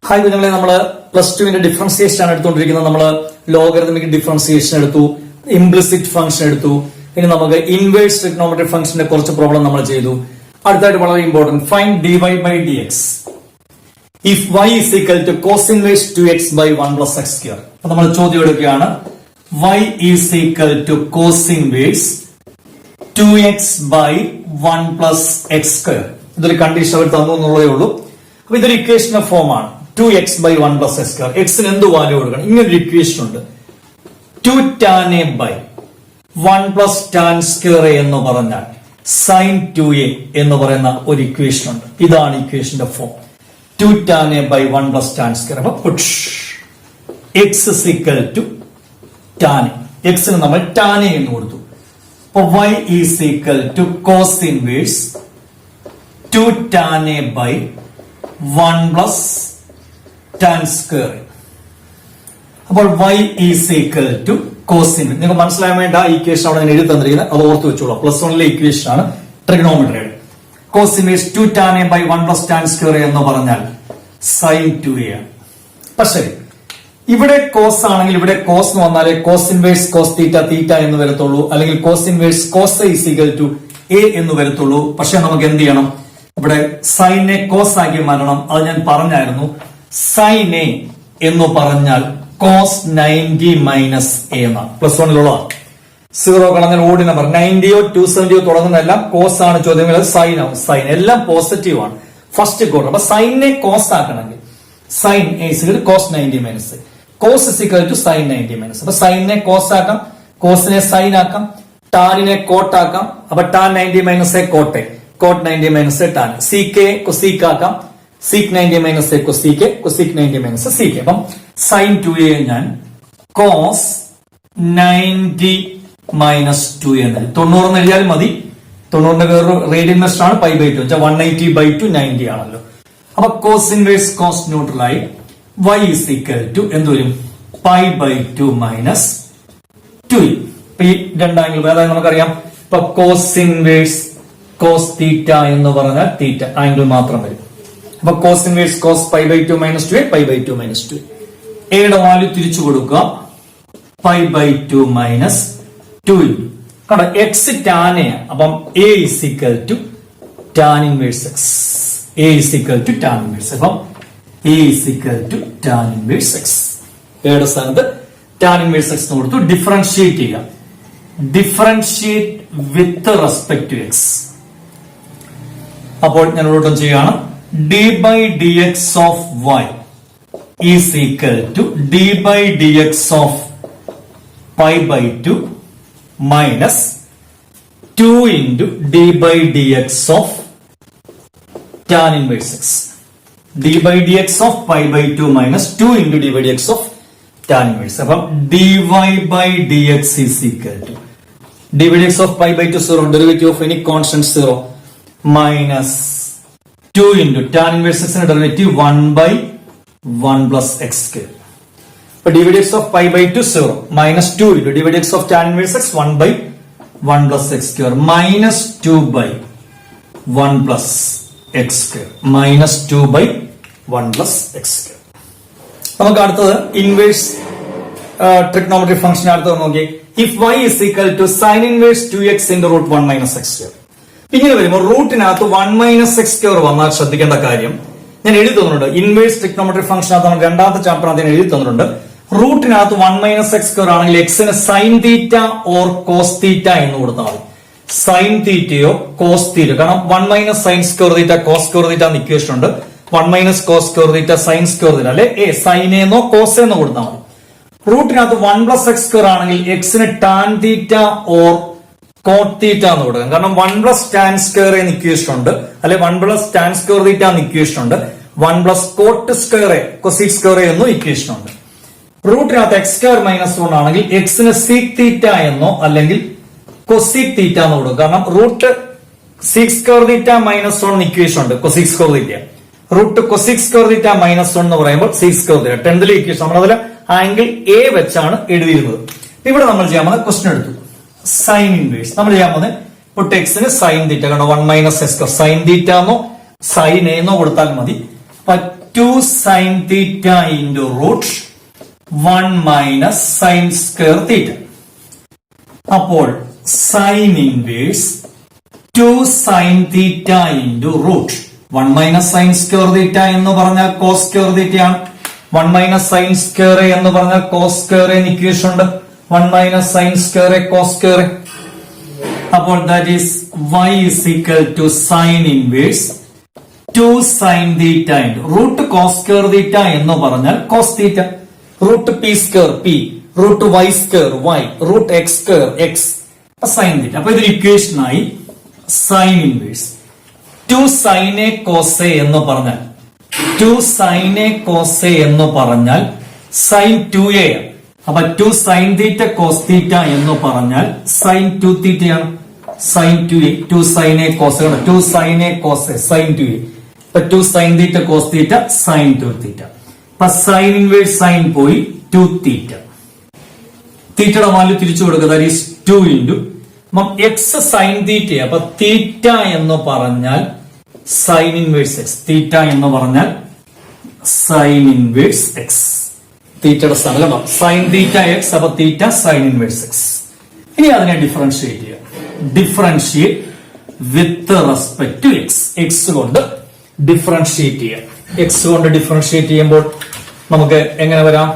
Hi കുഞ്ഞുങ്ങളെ, നമ്മള് +2 differentiation ആണ് എടുത്തുകൊണ്ടിരിക്കുന്നത്. നമ്മള് ലോഗരിതമിക് ഡിഫറൻസിയേഷൻ എടുത്തു, ഇംപ്ലിസിറ്റ് ഫംഗ്ഷൻ എടുത്തു. ഇനി നമുക്ക് ഇൻവേഴ്സ് ട്രിഗണോമെട്രിക് ഫംഗ്ഷന്റെ കുറച്ച് പ്രോബ്ലം നമ്മൾ ചെയ്തു. അടുത്തായിട്ട് വളരെ important, find dy by dx if y is equal to cos inverse 2x by 1 plus x square. അപ്പൊ നമ്മൾ ചോദ്യം എടുക്കുകയാണ്, y is equal to cos inverse 2x by 1 plus x square. ഇതൊരു കണ്ടീഷൻ അവർ തന്നു എന്നുള്ളതേ ഉള്ളൂ. അപ്പൊ ഇതൊരു ഇക്വേഷന്റെ ഫോം ആണ്. 2x by 1 plus x square. x ന് എന്ത് വാല്യൂ കൊടുക്കണം? ഇങ്ങനൊരു ഇക്വേഷൻ ഉണ്ട്. 2 tan a by 1 plus tan square a എന്ന് പറഞ്ഞാൽ sin 2a എന്ന് പറയുന്ന ഒരു ഇക്വേഷൻ ഉണ്ട്. ഇതാണ് ഇക്വേഷന്റെ form. 2 tan a by 1 plus tan square. അപ്പൊ put x is equal to tan a. x ന് നമ്മൾ tan a എന്ന് കൊടുത്തു. അപ്പൊ y is equal to cos inverse 2 tan a by 1 plus tan square. അപ്പോൾ y is equal to cos inverse. നിങ്ങൾക്ക് മനസ്സിലാൻ വേണ്ട ആ ഇക്വേഷൻ അവിടെ എഴുതി തന്നിരിക്കുന്നത്, അത് ഓർത്ത് വെച്ചോളൂ. +1 ഇക്വേഷൻ ആണ് ട്രിഗണോമെട്രിയുടെ. cos inverse 2 tan a by 1 plus tan square എന്ന് പറഞ്ഞാൽ sin 2a ആണ്. പക്ഷേ ഇവിടെ cos ആണെങ്കിൽ ഇവിടെ cos എന്ന് വന്നാലേ cos inverse cos theta theta എന്ന് വരത്തുള്ളൂ, അല്ലെങ്കിൽ cos inverse cos a is equal to a എന്ന് വരത്തുള്ളൂ. പക്ഷെ നമുക്ക് എന്ത് ചെയ്യണം? ഇവിടെ sin a cos ആക്കി മാറ്റണം. അത് ഞാൻ പറഞ്ഞായിരുന്നു. sin a എന്ന് പറഞ്ഞാൽ cos 90 മൈനസ് a എന്നാണ്. +1 0 കളഞ്ഞാൽ ഓടി നമ്പർ 90യോ 270യോ തുടങ്ങുന്നതെല്ലാം കോസ് ആണ്. ചോദ്യങ്ങൾ സൈൻ ആവും. സൈൻ എല്ലാം പോസിറ്റീവ് ആണ് ഫസ്റ്റ് ക്വാർട്ടർ. അപ്പൊ സൈനെ കോസ് ആക്കണമെങ്കിൽ sine a cos 90 minus cos is equal to sine 90 minus. അപ്പൊ സൈനെ കോസ് ആക്കാം, കോസിനെ സൈൻ ആക്കാം, ടാനിനെ കോട്ട് ആക്കാം. അപ്പൊ ടാൻ 90 മൈനസ് എ കോട്ടെ, കോട്ട് 90 മൈനസ് എ ടാൻ. സീക്കെ കൊസീക്ക് ആക്കാം, സീക്ക് 90 മൈനസ് എ കൊസീക്കെ, കൊസീക്ക് 90 മൈനസ് സീക്കെ. അപ്പം സൈൻ 2a ഞാൻ കോസ് 90 മൈനസ് 2 എന്ന് 90 എന്ന് എഴുതിയാൽ മതി. 90ന്റെ വേറൊരു റേഡിയൻ മെഷർ ആണ് π/2. 180/2 90 ആണല്ലോ. അപ്പൊ കോസ് ഇൻവേഴ്സ് കോസ് ന്യൂട്രലായി y is equal to എന്ത് വരും? π/2 മൈനസ് 2. ഈ രണ്ടാംഗിൾ അതായത് നമുക്കറിയാം. ഇപ്പൊ കോസ് ഇൻവേഴ്സ് കോസ് തീറ്റ എന്ന് പറഞ്ഞാൽ തീറ്റ ആംഗിൾ മാത്രം വരും. അപ്പൊ cos inverse cos π/2 minus 2 π/2 minus 2. എയുടെ വാല്യൂ തിരിച്ചു കൊടുക്കുക. π/2 മൈനസ് 2 കണ്ടോ, എക്സ് ടാൻ എ. അപ്പം a is equal to tan inverse x. a is equal to tan inverse. അപ്പം a is equal to tan inverse x. എയുടെ സ്ഥാനത്ത് tan inverse x എന്ന് കൊടുത്തു. ഡിഫറൻഷിയേറ്റ് ചെയ്യുക. Differentiate with respect to x. അപ്പോൾ ഞാൻ ഇവിടെ ചെയ്യുകയാണ്. d by dx of y is equal to d by dx of π/2 minus 2 into d by dx of tan inverse x. d by dx of π/2 minus 2 into d by dx of tan inverse. അപ്പം dy by dx is equal to d by dx of π/2 0, derivative of any constant 0, minus 2 into tan inverse x ന്റെ derivative 1/1 plus x square. അപ്പൊ d by dx of π/2 0 minus 2 into d by dx of tan inverse x 1/1 plus x square minus 2/1 plus x square minus 2/1 plus x square. നമുക്ക് അടുത്തത് inverse trigonometric function അടുത്തത് നോക്കി. if y is equal to sin inverse 2x into root 1 minus x square. ഇങ്ങനെ വരുമ്പോൾ റൂട്ടിനകത്ത് 1 minus x square വന്നാൽ ശ്രദ്ധിക്കേണ്ട കാര്യം ഞാൻ എഴുതി തന്നിട്ടുണ്ട്. ഇൻവേഴ്സ് ട്രിഗണോമെട്രിക് ഫംഗ്ഷനകത്ത് നമ്മൾ രണ്ടാമത്തെ ചാപ്റ്ററിനകത്ത് ഞാൻ എഴുതി തന്നിട്ടുണ്ട്. റൂട്ടിനകത്ത് 1 മൈനസ് x square ആണെങ്കിൽ എക്സിന് sine theta or cos theta എന്ന് കൊടുത്താൽ മതി. സൈൻ തീറ്റയോ കോസ് തീറ്റ. കാരണം 1 minus sine square theta cos square theta എന്ന് ഇക്വേഷൻ ഉണ്ട്. 1 minus cos square theta sine square theta അല്ലെ സൈൻ എന്നോ കോസ് എന്നോ കൊടുത്താൽ മതി. റൂട്ടിനകത്ത് 1 പ്ലസ് x square ആണെങ്കിൽ എക്സിന് ടാൻ തീറ്റ ഓർ കോട്ട് തീറ്റ എന്ന് കൊടുക്കാം. കാരണം 1 പ്ലസ് ടാൻ സ്ക്വയർ എന്ന് ഇക്വേഷൻ ഉണ്ട്, അല്ലെ 1 പ്ലസ് ടാൻ സ്ക്വയർ തീറ്റ എന്ന് ഇക്വേഷൻ ഉണ്ട്. 1 plus coat square cosec square എന്നും ഇക്വേഷൻ ഉണ്ട്. റൂട്ടിനകത്ത് x സ്ക്വയർ മൈനസ് 1 ആണെങ്കിൽ എക്സിന് സീക് തീറ്റ എന്നോ അല്ലെങ്കിൽ കൊസീക് തീറ്റ എന്ന് കൊടുക്കും. കാരണം root sec square theta minus 1 equation ഉണ്ട്, cosec square theta. Root cosec square theta minus 1 എന്ന് പറയുമ്പോൾ sec square theta. 10th equation നമ്മളതിൽ ആംഗിൾ എ വെച്ചാണ് എഴുതിയിരുന്നത്. ഇവിടെ നമ്മൾ ചെയ്യാൻ പോകുന്നത് ക്വസ്റ്റ്യൻ എടുത്തു സൈൻ ഇൻവേഴ്സ്. നമ്മൾ ചെയ്യാൻ പോകുന്നത് പുട്ട് എക്സിന് സൈൻ തീറ്റ കണ്ടോ 1 minus x square sine theta എന്നോ സൈൻ എന്നോ കൊടുത്താൽ മതി. 2 sin theta into root 1 minus sin square theta. അപ്പോൾ sin inverse 2 sin theta into root 1 minus sin square theta എന്ന് പറഞ്ഞാൽ cos square theta ആണ്. 1 minus sin square എന്ന് പറഞ്ഞാൽ cos square എന്ന് ഇക്വേഷൻ ഉണ്ട്. 1 minus sin square cos square. അപ്പോൾ that is y is equal to sin inverse 2 sin theta into root cos square theta എന്ന് പറഞ്ഞാൽ cos theta, root p square p, root y square y, root x square x, sin theta. അപ്പൊ ഇതൊരു equation ആയി sin inverse 2 sin a cos a എന്ന് പറഞ്ഞാൽ 2 sin a cos a എന്ന് പറഞ്ഞാൽ sin 2a. അപ്പൊ 2 sin theta cos theta എന്ന് പറഞ്ഞാൽ sin 2 theta ആണ്. sin 2a, 2 sin a cos a, 2 sin a cos a, sin 2a. അപ്പൊ 2 sin theta cos theta sin 2 theta. അപ്പൊ sin inverse sin പോയി 2 theta. തീറ്റയുടെ വാല്യൂ തിരിച്ചു കൊടുക്കുക, that is 2 into x sin theta. അപ്പൊ തീറ്റ എന്ന് പറഞ്ഞാൽ sin inverse x, തീറ്റ എന്ന് പറഞ്ഞാൽ sin inverse x. തീറ്റയുടെ സ്ഥാനം sin theta x, അപ്പൊ തീറ്റ sin inverse x. ഇനി അതിനെ ഡിഫറൻഷിയേറ്റ് ചെയ്യാം. Differentiate with respect to x. x കൊണ്ട് ഡിഫറൻഷിയേറ്റ് ചെയ്യാം. x കൊണ്ട് ഡിഫറൻഷിയേറ്റ് ചെയ്യുമ്പോൾ നമുക്ക് എങ്ങനെ വരാം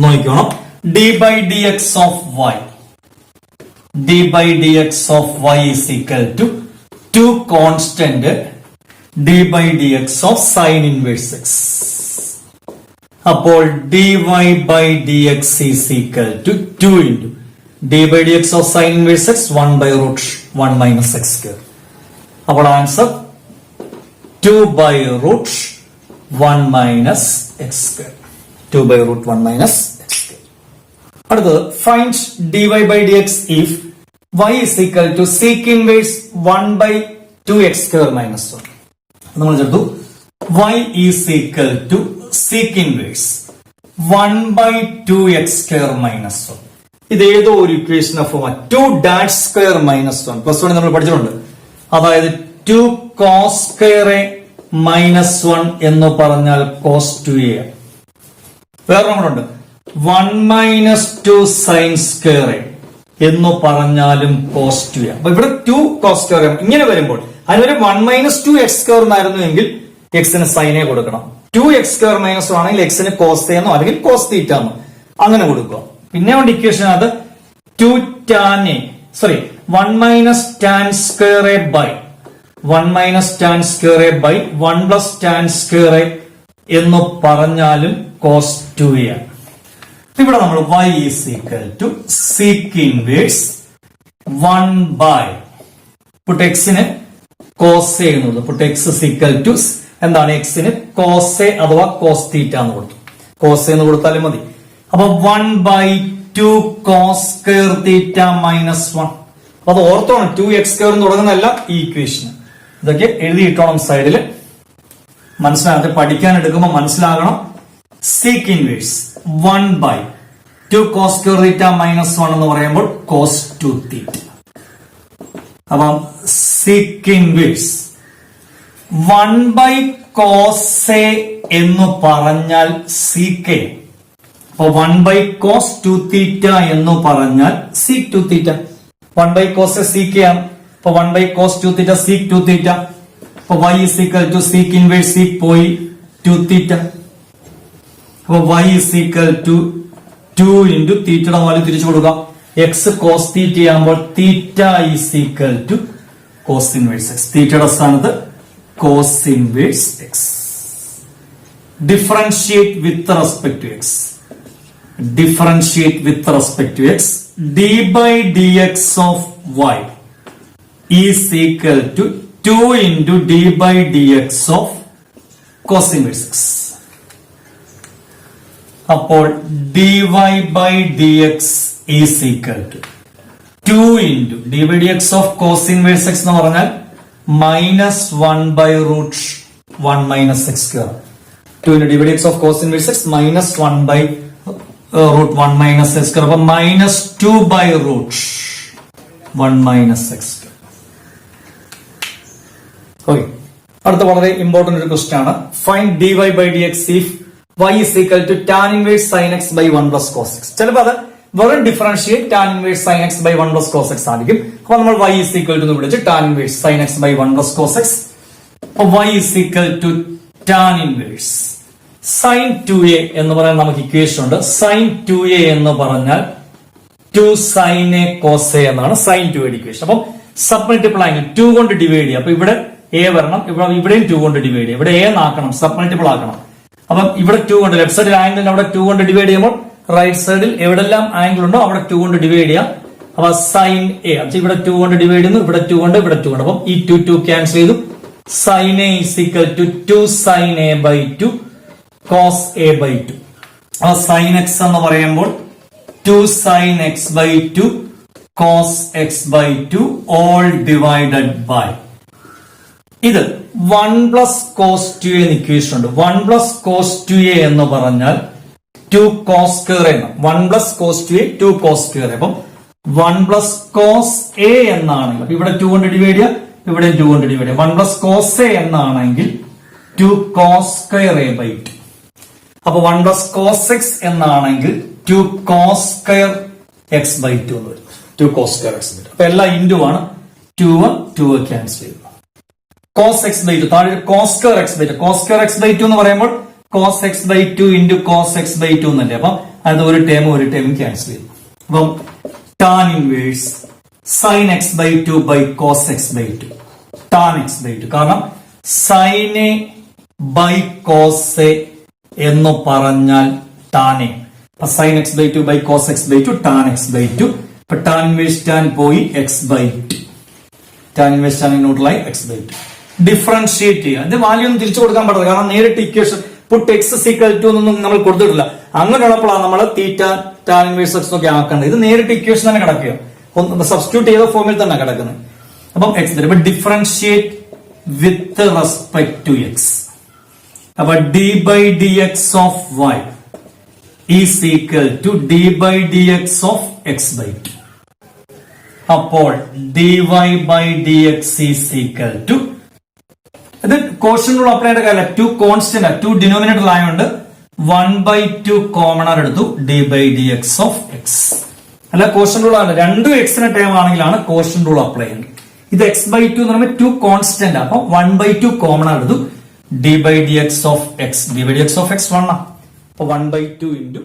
നോക്കണം. d by dx of y, d by dx of y is equal to 2 constant d by dx of sin inverse x. അപ്പോൾ dy by dx is equal to 2 into d by dx of sin inverse x 1 by root 1 minus x square. അപ്പോൾ answer 2 by root 1 minus x square. 2 by root 1 minus x square. അടുത്തത് find dy by dx if y is equal to sec inverse 1 by 2x square minus 1. നമ്മൾ ചേർത്തു y is equal to sec inverse 1 by 2x square minus 1. ഇത് ഏതോ ഒരു equation form 2 dat square minus 1 plus 1 നമ്മൾ പഠിച്ചിട്ടുണ്ട്. അതായത് 2 cos square minus 1 എന്ന് പറഞ്ഞാൽ cos 2a. വേറെ നമ്മളുണ്ട് 1 minus 2 sin square എന്ന് പറഞ്ഞാലും cos 2a. അപ്പൊ ഇവിടെ 2 cos square ഇങ്ങനെ വരുമ്പോൾ അതിനൊരു 1 minus 2 x square എന്നായിരുന്നു എങ്കിൽ എക്സിന് സൈനെ കൊടുക്കണം. 2 x square minus 1 ആണെങ്കിൽ എക്സിന് cos a എന്നോ അല്ലെങ്കിൽ cos theta എന്നോ അങ്ങനെ കൊടുക്കുക. പിന്നെ ഉണ്ട് ഇക്വേഷൻ അത് 2 tan a, sorry 1 minus tan square a by 1 minus tan square a by 1 plus tan square a എന്ന് പറഞ്ഞാലും cos 2a ആണ്. ഇവിടെ നമ്മൾ y is equal to sec inverse 1 by put x ന് cos a എന്നുള്ളത് put x is equal to എന്താണ് x ന് cos a അഥവാ cos theta എന്ന് കൊടുത്തു. cos a എന്ന് കൊടുത്താലും മതി. അപ്പൊ 1 by 2 cos square theta minus 1. അപ്പൊ അത് ഓർത്തോണം 2x square എന്ന് തുടങ്ങുന്നതല്ല ഈ ഇക്വേഷൻ. ഇതൊക്കെ എഴുതിയിട്ടോണം സൈഡിൽ. മനസ്സിലാകത്തെ പഠിക്കാൻ എടുക്കുമ്പോൾ മനസ്സിലാകണം. sec inverse 1 by 2 cos square theta minus 1 എന്ന് പറയുമ്പോൾ cos 2 theta. അപ്പം sec inverse 1 by cos a എന്ന് പറഞ്ഞാൽ sec a. അപ്പൊ 1 by cos 2 theta എന്ന് പറഞ്ഞാൽ sec 2 theta. 1 by cos a sec a ആണ്. അപ്പൊ 1 by cos 2 theta sec 2 theta. അപ്പൊ y is equal to sec inverse sec പോയി 2 theta. അപ്പൊ y is equal to 2 into തീറ്റയുടെ വാല്യൂ തിരിച്ചു കൊടുക്കാം. x cos theta ആകുമ്പോൾ theta is equal to cos inverse x. തീറ്റയുടെ സ്ഥാനത്ത് cos inverse x. Differentiate with respect to x. Differentiate with respect to x. d by dx of y is equal to 2 into d by dx of cos inverse x. അപ്പോൾ dy by dx is equal to 2 into d by dx of cos inverse x എന്ന് പറഞ്ഞാൽ minus 1 by root 1 minus x square. 2 into d by dx of cos inverse x minus 1 by root 1 minus x square. അപ്പൊ minus 2 by root 1 minus x square. Okay. അടുത്ത വളരെ important ഒരു question ആണ്. Find dy by dx if y is equal to tan inverse sin x by 1 plus cos x. ചിലപ്പോൾ അത് വെറും differentiate tan inverse sin x by 1 plus cos x ആയിരിക്കും. അപ്പൊ നമ്മൾ y is equal to എന്ന് വിളിച്ച് tan inverse sin x by 1 plus cos x. y is equal to tan inverse sin 2a എന്ന് പറയാൻ നമുക്ക് ഇക്വേഷൻ ഉണ്ട്. sin 2a എന്ന് പറഞ്ഞാൽ 2 sin a cos a എന്നാണ് sin 2a ഇക്വേഷൻ. അപ്പം സബ് മൾട്ടിപ്പിൾ ആംഗിൾ 2 കൊണ്ട് ഡിവൈഡ് ചെയ്യുക. അപ്പൊ ഇവിടെ a വരണം, ഇവിടെയും 2 കൊണ്ട് ഡിവൈഡ് ചെയ്യുക. ഇവിടെ a ആക്കണം, സബ് മൾട്ടിപ്പിൾ ആക്കണം. അപ്പം ഇവിടെ 2 കൊണ്ട് ലെഫ്റ്റ് സൈഡിൽ ആംഗിൾ അവിടെ 2 കൊണ്ട് ഡിവൈഡ് ചെയ്യുമ്പോൾ റൈറ്റ് സൈഡിൽ എവിടെല്ലാം ആംഗിൾ ഉണ്ടോ അവിടെ 2 കൊണ്ട് ഡിവൈഡ് ചെയ്യാം. അപ്പൊ സൈൻ എ ഇവിടെ 2 കൊണ്ട് ഡിവൈഡ് ചെയ്യുന്നു, ഇവിടെ 2 കൊണ്ട്, ഇവിടെ 2 കൊണ്ട്. അപ്പം ഈ 2 ക്യാൻസൽ ചെയ്തു. Sine a is equal to 2 sine a by 2 cos a by 2. അപ്പൊ സൈൻ എക്സ് എന്ന് പറയുമ്പോൾ 2 sine x by 2 cos x by 2 all divided by ഇത് 1 പ്ലസ് കോസ് 2a എന്ന് ഇക്വേഷൻ ഉണ്ട്. 1 പ്ലസ് കോസ് 2a എന്ന് പറഞ്ഞാൽ 2 കോസ് സ്ക്വയർ എന്ന്. 1 plus cos 2a 2 cos square. അപ്പം 1 പ്ലസ് കോസ് എ എന്നാണെങ്കിൽ ഇവിടെ 2 കൊണ്ട് ഡിവൈഡ് ചെയ്യുക, ഇവിടെ 2 കൊണ്ട് ഡിവൈഡ് ചെയ്യുക. 1 പ്ലസ് കോസ് എ എന്നാണെങ്കിൽ 2 കോസ് സ്ക്വയർ എ ബൈ 2. അപ്പൊ 1 പ്ലസ് കോസ് എക്സ് എന്നാണെങ്കിൽ 2 കോസ് സ്ക്വയർ എക്സ് ബൈ 2 എന്ന് വരും. 2 കോസ് സ്ക്വയർ എക്സ് ബൈ 2. അപ്പൊ എല്ലാം ഇൻറ്റു ആണ്. 2 ക്യാൻസൽ ചെയ്തു. കോസ് എക്സ് ബൈ 2 താഴെ cos square x by 2. Cos square x by 2 എന്ന് പറയുമ്പോൾ cos x by 2 into cos x by 2 എന്നല്ലേ. അപ്പം അത് ഒരു ടേമും ക്യാൻസൽ ചെയ്തു. അപ്പം tan inverse sine x by 2 by cos x by 2 tan x by 2. കാരണം sine a by cos a എന്ന് പറഞ്ഞാൽ ടാൻ എ. അപ്പൊ sine x by 2 by cos x by 2 tan x by 2. അപ്പൊ ടാൻ ഇൻവേഴ്സ് ടാൻ പോയി x by 2. Tan inverse tan ന്യൂട്രലായി x by 2. Differentiate ചെയ്യുക. അതിന്റെ value ഒന്നും തിരിച്ചു കൊടുക്കാൻ പറ്റില്ല. കാരണം നേരിട്ട് equation put x equal to എന്നൊന്നും നമ്മൾ കൊടുത്തിട്ടില്ല. അങ്ങനെയുള്ളപ്പോഴാണ് നമ്മൾ തീറ്റ ടാൻ ഇൻവേഴ്സ് എക്സ് ഒക്കെ ആക്കേണ്ടത്. ഇത് നേരിട്ട് ഇക്വേഷൻ തന്നെ കിടക്കുക, സബ്സ്റ്റിറ്റ്യൂട്ട് ചെയ്ത ഫോമിൽ തന്നെ കിടക്കുന്നത്. അപ്പം എക്സ് തരും. Differentiate with respect to x. അപ്പൊ d by d x of y is equal to d by d x of x by 2. അപ്പോൾ dy by d x is equal to ഇത് കോഷ്യൻ റൂൾ അപ്ലൈ ചെയ്യേണ്ട കാര്യമില്ല. 2 constant 2 denominator ആയതുകൊണ്ട് 1/2 കോമണർ എടുത്തു d by d x of x. അല്ല quotient rule ആണ്. രണ്ടും എക്സിന്റെ ടേം ആണെങ്കിലാണ് കോഷ്യൻ റൂൾ അപ്ലൈ ചെയ്യുന്നത്. ഇത് എക്സ് ബൈ 2 എന്ന് പറയുമ്പോൾ 2 കോൺസ്റ്റന്റ്. അപ്പൊ 1/2 കോമണർ എടുത്തു d by d x of x. D by d x of x 1 ആണ്. അപ്പൊ 1/2 ഇൻറ്റു